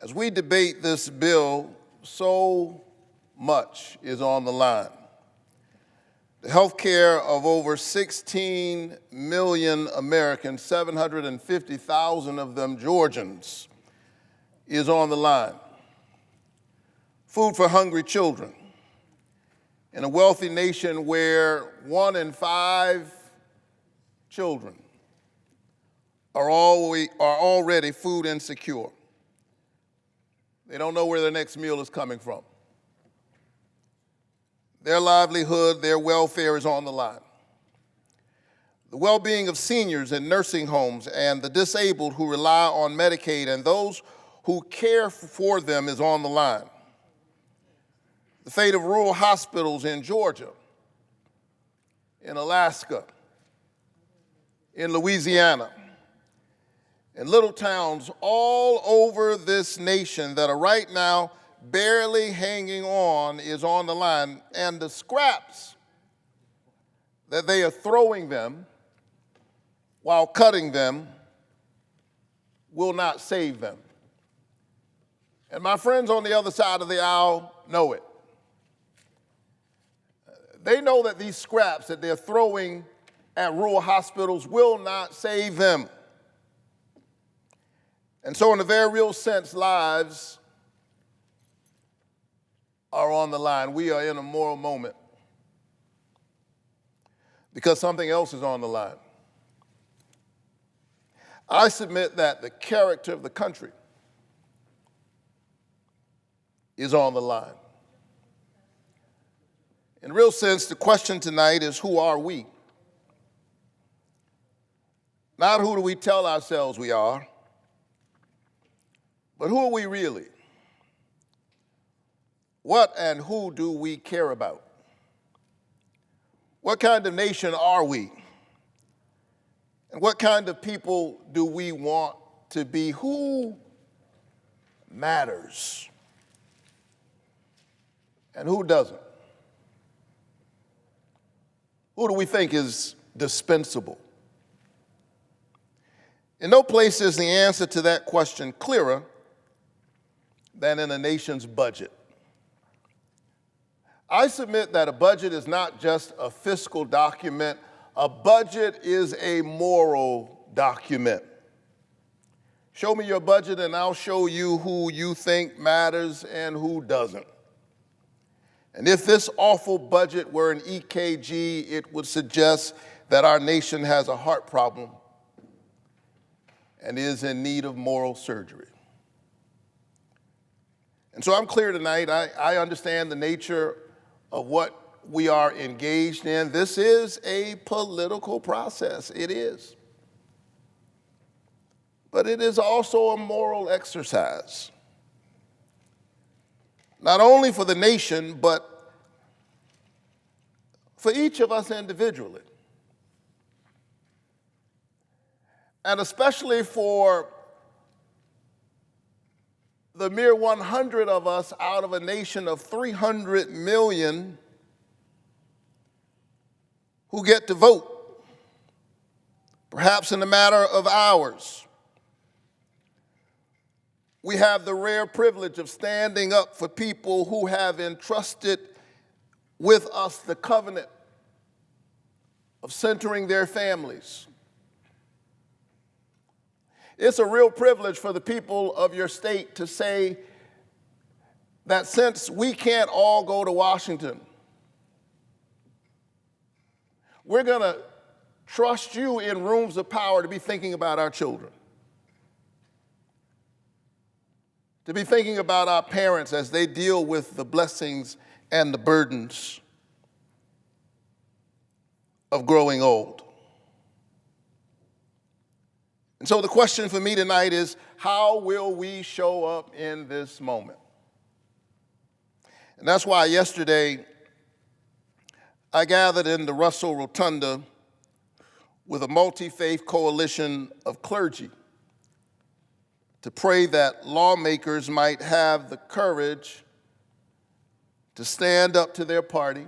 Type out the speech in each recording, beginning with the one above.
As we debate this bill, so much is on the line. The health care of over 16 million Americans, 750,000 of them Georgians, is on the line. Food for hungry children. In a wealthy nation where 1 in 5 children are already food insecure. They don't know where their next meal is coming from. Their livelihood, their welfare is on the line. The well-being of seniors in nursing homes and the disabled who rely on Medicaid and those who care for them is on the line. The fate of rural hospitals in Georgia, in Alaska, in Louisiana, in little towns all over this nation that are right now barely hanging on is on the line, and the scraps that they are throwing them while cutting them will not save them. And my friends on the other side of the aisle know it. They know that these scraps that they're throwing at rural hospitals will not save them. And so in a very real sense, lives are on the line. We are in a moral moment because something else is on the line. I submit that the character of the country is on the line. In a real sense, the question tonight is, who are we? Not who do we tell ourselves we are, but who are we really? What and who do we care about? What kind of nation are we? And what kind of people do we want to be? Who matters? And who doesn't? Who do we think is dispensable? In no place is the answer to that question clearer than in a nation's budget. I submit that a budget is not just a fiscal document. A budget is a moral document. Show me your budget and I'll show you who you think matters and who doesn't. And if this awful budget were an EKG, it would suggest that our nation has a heart problem and is in need of moral surgery. And so I'm clear tonight. I understand the nature of what we are engaged in. This is a political process. It is. But it is also a moral exercise. Not only for the nation, but for each of us individually. And especially for the mere 100 of us out of a nation of 300 million who get to vote, perhaps in a matter of hours. We have the rare privilege of standing up for people who have entrusted with us the covenant of centering their families. It's a real privilege for the people of your state to say that since we can't all go to Washington, we're going to trust you in rooms of power to be thinking about our children, to be thinking about our parents as they deal with the blessings and the burdens of growing old. And so the question for me tonight is, how will we show up in this moment? And that's why yesterday I gathered in the Russell Rotunda with a multi-faith coalition of clergy to pray that lawmakers might have the courage to stand up to their party,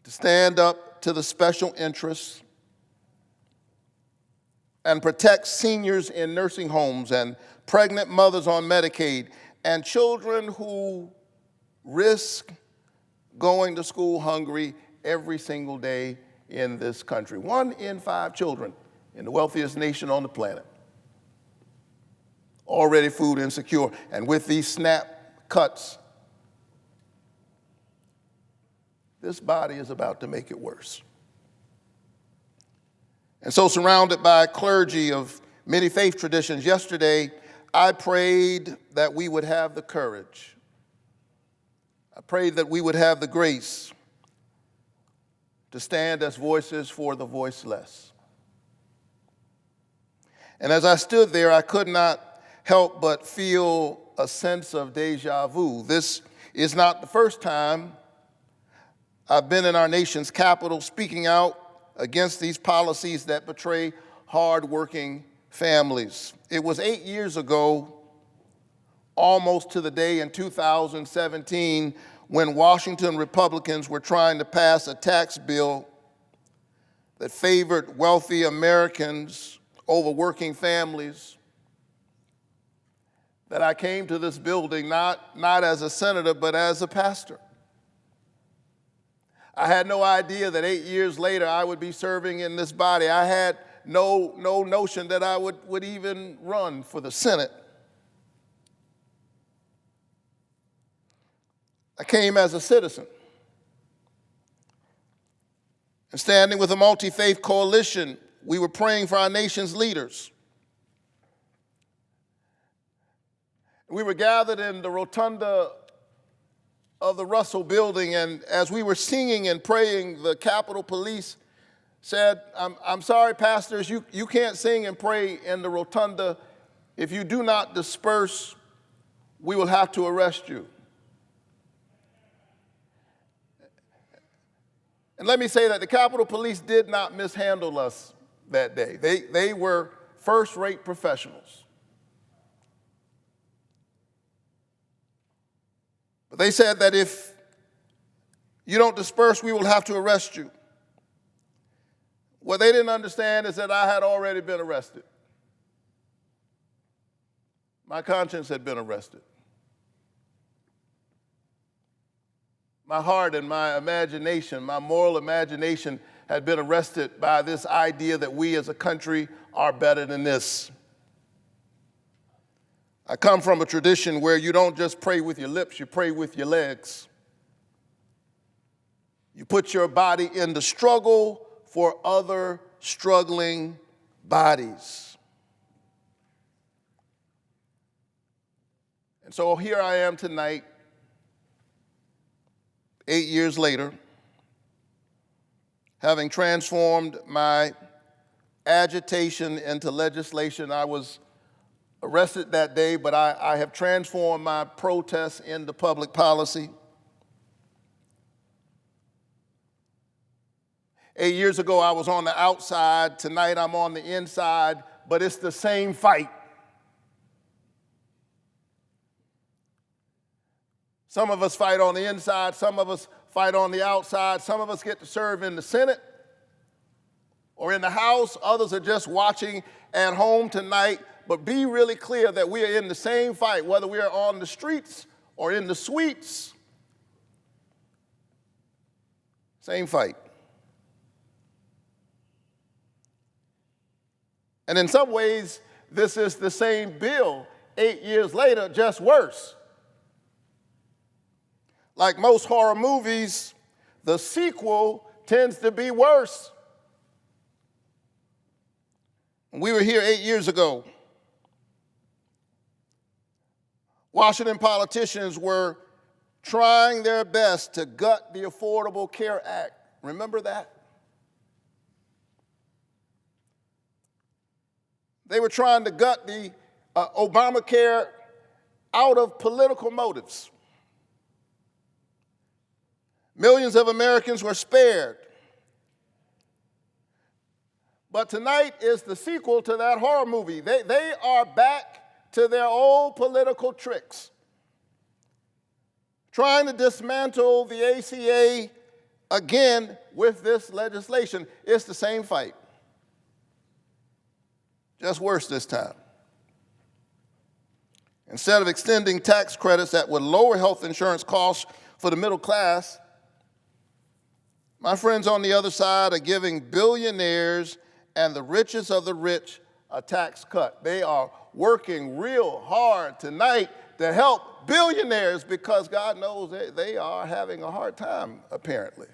to stand up to the special interests, and protect seniors in nursing homes and pregnant mothers on Medicaid and children who risk going to school hungry every single day in this country. 1 in 5 children in the wealthiest nation on the planet already food insecure. And with these SNAP cuts, this body is about to make it worse. And so, surrounded by a clergy of many faith traditions, yesterday I prayed that we would have the courage. I prayed that we would have the grace to stand as voices for the voiceless. And as I stood there, I could not help but feel a sense of deja vu. This is not the first time I've been in our nation's capital speaking out against these policies that betray hardworking families. It was 8 years ago, almost to the day in 2017, when Washington Republicans were trying to pass a tax bill that favored wealthy Americans over working families, that I came to this building not as a senator, but as a pastor. I had no idea that 8 years later I would be serving in this body. I had no notion that I would even run for the Senate. I came as a citizen. And standing with a multi-faith coalition, we were praying for our nation's leaders. We were gathered in the rotunda of the Russell Building, and as we were singing and praying, the Capitol Police said, I'm sorry, pastors, you can't sing and pray in the rotunda. If you do not disperse, we will have to arrest you. And let me say that the Capitol Police did not mishandle us that day. They were first-rate professionals. But they said that if you don't disperse, we will have to arrest you. What they didn't understand is that I had already been arrested. My conscience had been arrested. My heart and my imagination, my moral imagination, had been arrested by this idea that we as a country are better than this. I come from a tradition where you don't just pray with your lips, you pray with your legs. You put your body in the struggle for other struggling bodies. And so here I am tonight, 8 years later, having transformed my agitation into legislation. I was arrested that day, but I have transformed my protests into public policy. 8 years ago, I was on the outside. Tonight, I'm on the inside, but it's the same fight. Some of us fight on the inside, some of us fight on the outside, some of us get to serve in the Senate or in the House, others are just watching at home tonight. But be really clear that we are in the same fight, whether we are on the streets or in the suites. Same fight. And in some ways, this is the same bill 8 years later, just worse. Like most horror movies, the sequel tends to be worse. We were here 8 years ago. Washington politicians were trying their best to gut the Affordable Care Act. Remember that? They were trying to gut the Obamacare out of political motives. Millions of Americans were spared. But tonight is the sequel to that horror movie. They are back to their old political tricks, trying to dismantle the ACA again with this legislation. It's the same fight. Just worse this time. Instead of extending tax credits that would lower health insurance costs for the middle class, my friends on the other side are giving billionaires and the richest of the rich a tax cut. They are working real hard tonight to help billionaires because God knows they are having a hard time, apparently.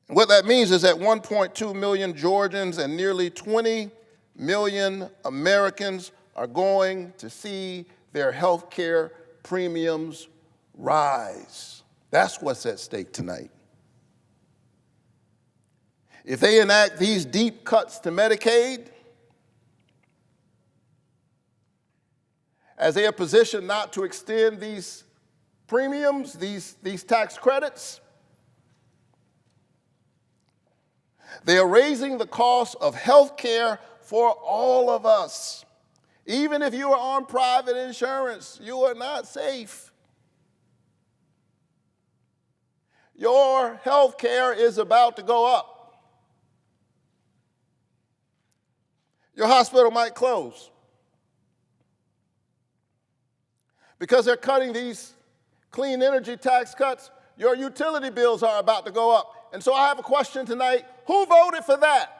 What that means is that 1.2 million Georgians and nearly 20 million Americans are going to see their health care premiums rise. That's what's at stake tonight. If they enact these deep cuts to Medicaid, as they are positioned not to extend these premiums, these tax credits, they are raising the cost of health care for all of us. Even if you are on private insurance, you are not safe. Your health care is about to go up. Your hospital might close because they're cutting these clean energy tax cuts. Your utility bills are about to go up. And so I have a question tonight. Who voted for that?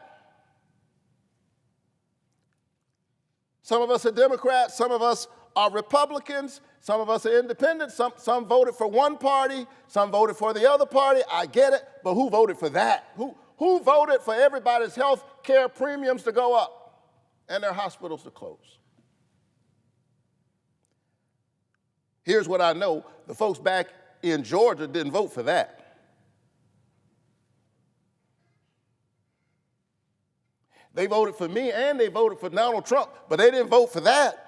Some of us are Democrats, some of us are Republicans, some of us are independents, some voted for one party, some voted for the other party. I get it, but who voted for that? Who voted for everybody's health care premiums to go up and their hospitals to close? Here's what I know. The folks back in Georgia didn't vote for that. They voted for me and they voted for Donald Trump, but they didn't vote for that.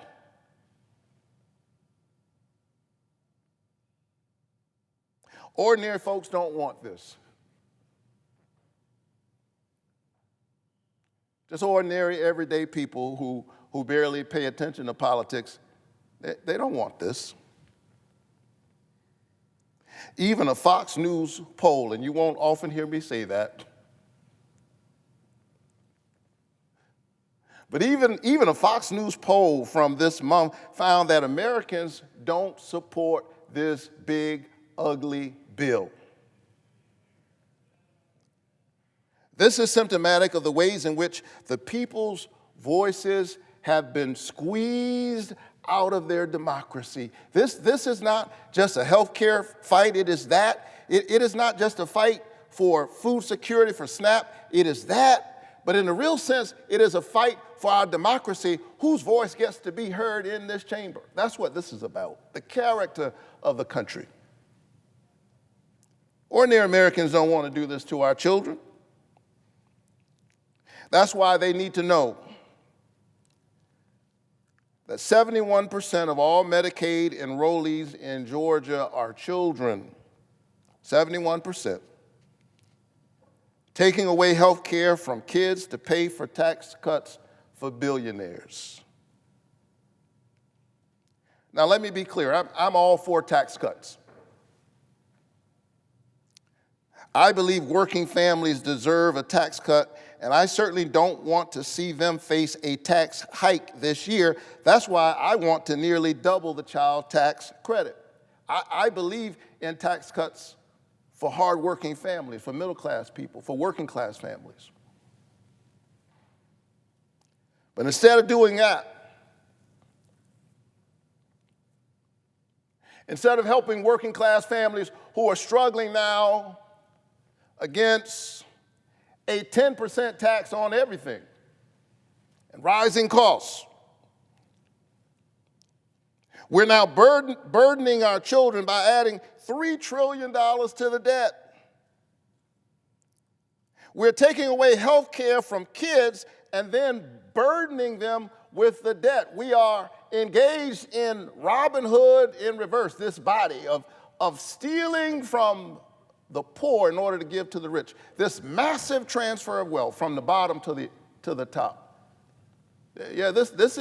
Ordinary folks don't want this. Just ordinary, everyday people who barely pay attention to politics, they don't want this. Even a Fox News poll, and you won't often hear me say that, but even a Fox News poll from this month found that Americans don't support this big, ugly bill. This is symptomatic of the ways in which the people's voices have been squeezed out of their democracy. This is not just a health care fight, it is that. It is not just a fight for food security, for SNAP, it is that. But in a real sense, it is a fight for our democracy, whose voice gets to be heard in this chamber. That's what this is about, the character of the country. Ordinary Americans don't want to do this to our children. That's why they need to know that 71% of all Medicaid enrollees in Georgia are children. 71%. Taking away health care from kids to pay for tax cuts for billionaires. Now, let me be clear. I'm all for tax cuts. I believe working families deserve a tax cut, and I certainly don't want to see them face a tax hike this year. That's why I want to nearly double the child tax credit. I believe in tax cuts for hardworking families, for middle-class people, for working-class families. But instead of doing that, instead of helping working-class families who are struggling now against a 10% tax on everything and rising costs, we're now burdening our children by adding $3 trillion to the debt. We're taking away health care from kids and then burdening them with the debt. We are engaged in Robin Hood in reverse, this body of stealing from the poor in order to give to the rich. This massive transfer of wealth from the bottom to the top. Yeah, this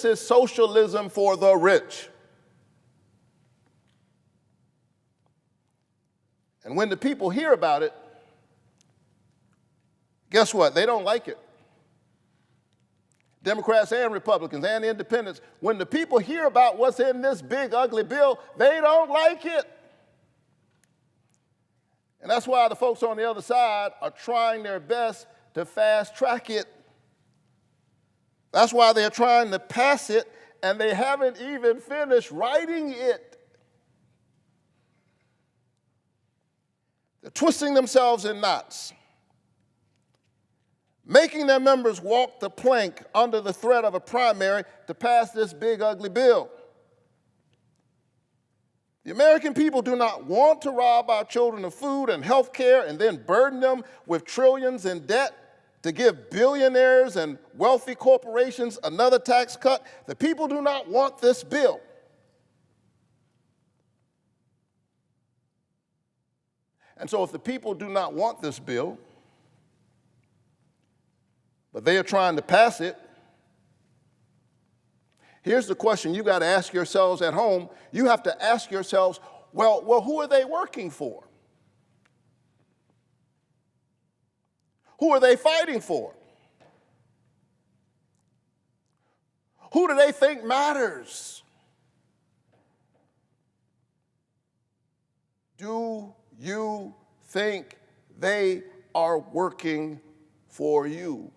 is socialism for the rich. And when the people hear about it, Guess what? They don't like it. Democrats and Republicans and independents, when the people hear about what's in this big, ugly bill, they don't like it. And that's why the folks on the other side are trying their best to fast track it. That's why they're trying to pass it, and they haven't even finished writing it. They're twisting themselves in knots, making their members walk the plank under the threat of a primary to pass this big, ugly bill. The American people do not want to rob our children of food and health care and then burden them with trillions in debt to give billionaires and wealthy corporations another tax cut. The people do not want this bill. And so if the people do not want this bill, but they are trying to pass it, here's the question you got to ask yourselves at home. You have to ask yourselves, well, who are they working for? Who are they fighting for? Who do they think matters? Do you think they are working for you?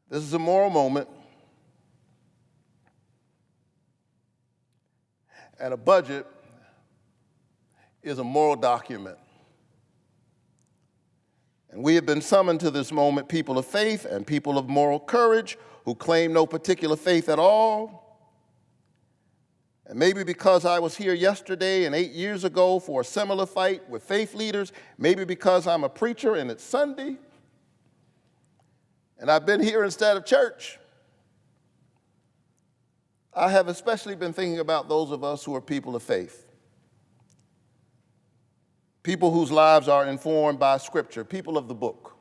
This is a moral moment, and a budget is a moral document. And we have been summoned to this moment, people of faith and people of moral courage who claim no particular faith at all. And maybe because I was here yesterday and 8 years ago for a similar fight with faith leaders, maybe because I'm a preacher and it's Sunday, and I've been here instead of church, I have especially been thinking about those of us who are people of faith. People whose lives are informed by Scripture, people of the book.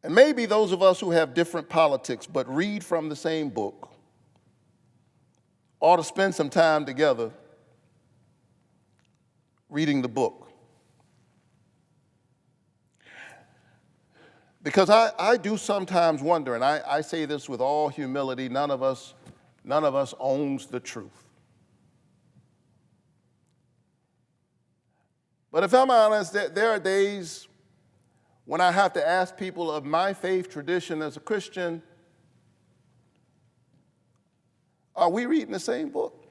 And maybe those of us who have different politics but read from the same book ought to spend some time together reading the book. Because I do sometimes wonder, and I say this with all humility, none of us owns the truth. But if I'm honest, there are days when I have to ask people of my faith tradition as a Christian, are we reading the same book?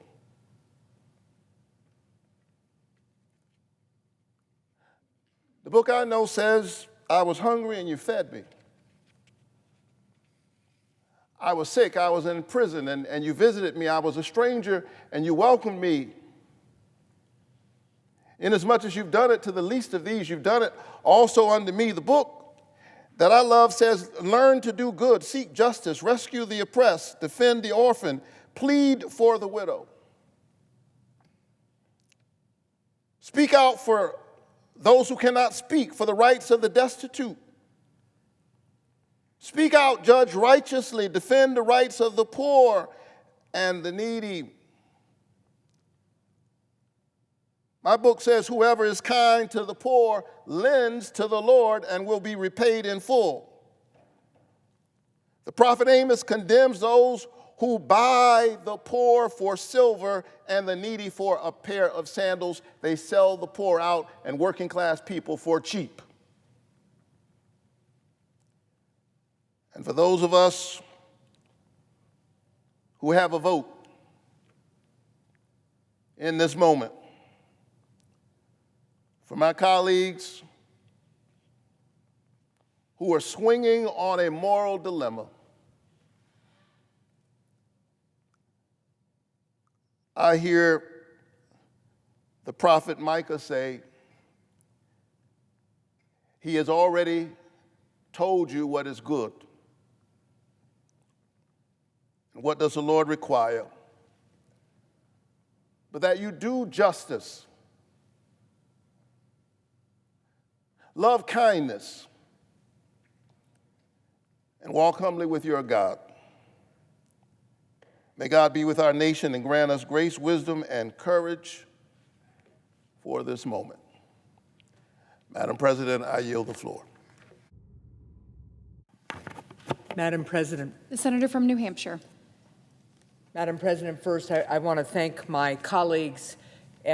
The book I know says, I was hungry and you fed me. I was sick, I was in prison and you visited me. I was a stranger and you welcomed me. Inasmuch as you've done it to the least of these, you've done it also unto me. The book that I love says, learn to do good, seek justice, rescue the oppressed, defend the orphan, plead for the widow. Speak out for those who cannot speak, for the rights of the destitute. Speak out, judge righteously, defend the rights of the poor and the needy. My book says, whoever is kind to the poor lends to the Lord and will be repaid in full. The prophet Amos condemns those who buy the poor for silver and the needy for a pair of sandals. They sell the poor out and working class people for cheap. And for those of us who have a vote in this moment, for my colleagues who are swinging on a moral dilemma, I hear the prophet Micah say, he has already told you what is good. And what does the Lord require? But that you do justice, love kindness, and walk humbly with your God. May God be with our nation and grant us grace, wisdom, and courage for this moment. Madam President, I yield the floor. Madam President. The senator from New Hampshire. Madam President, first, I want to thank my colleagues